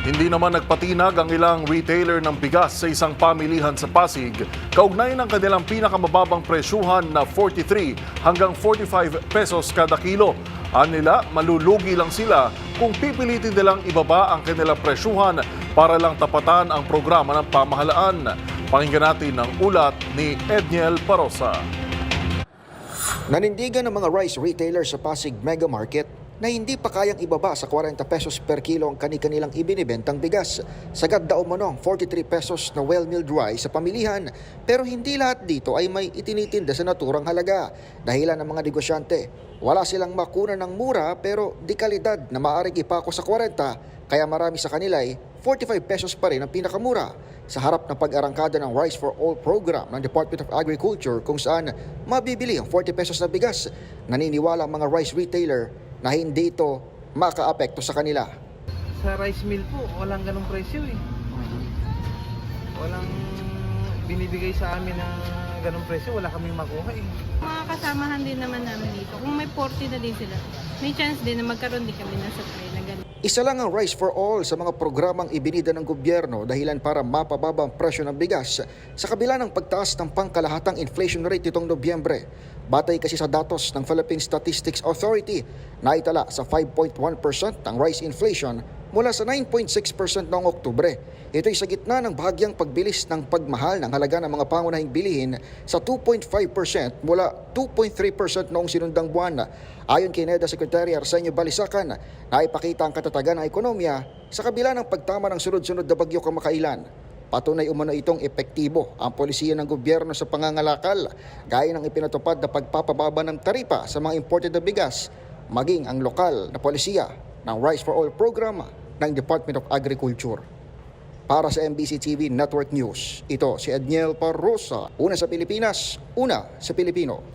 Hindi naman nagpatinag ang ilang retailer ng bigas sa isang pamilihan sa Pasig kaugnay ng kanilang pinakamababang presyuhan na 43 hanggang 45 pesos kada kilo. Anila, malulugi lang sila kung pipilitin nilang ibaba ang kanilang presyuhan para lang tapatan ang programa ng pamahalaan. Pakinggan natin ang ulat ni Edniel Parosa. Nanindigan ng mga rice retailers sa Pasig Mega Market na hindi pa kayang ibaba sa 40 pesos per kilo ang kanilang ibinibentang bigas. Sagad daw manong 43 pesos na well-milled rice sa pamilihan, pero hindi lahat dito ay may itinitinda sa naturang halaga. Dahilan ng mga negosyante, wala silang makuna ng mura pero di kalidad na maaaring ipako sa 40, kaya marami sa kanila ay 45 pesos pa rin ang pinakamura. Sa harap ng pag-arangkada ng Rice for All program ng Department of Agriculture kung saan mabibili ang 40 pesos na bigas, naniniwala ang mga rice retailer na hindi ito makaapekto sa kanila. Sa rice mill po, walang ganong presyo eh. Walang binibigay sa amin na ganong presyo, wala kaming makuha eh. Mga kasamahan din naman namin dito. Kung may 40 na din sila, may chance din na magkaroon din kami ng supply na ganun. Isa lang ang Rice for All sa mga programang ibinida ng gobyerno dahilan para mapababa ang presyo ng bigas sa kabila ng pagtaas ng pangkalahatang inflation rate nitong Nobyembre. Batay kasi sa datos ng Philippine Statistics Authority, naitala sa 5.1% ang rice inflation mula sa 9.6% noong Oktubre. Ito ay sa gitna ng bahagyang pagbilis ng pagmahal ng halaga ng mga pangunahing bilihin sa 2.5% mula 2.3% noong sinundang buwan. Ayon kay NEDA Secretary Arsenio Balisacan, naipakita ang katatagan ng ekonomiya sa kabila ng pagtama ng sunod-sunod na bagyo kamakailan. Patunay umano itong epektibo ang polisiya ng gobyerno sa pangangalakal, gaya ng ipinatupad na pagpapababa ng taripa sa mga imported na bigas, maging ang lokal na polisiya ng Rice for All program ng Department of Agriculture. Para sa MBC TV Network News, ito si Edniel Parosa, una sa Pilipinas, una sa Pilipino.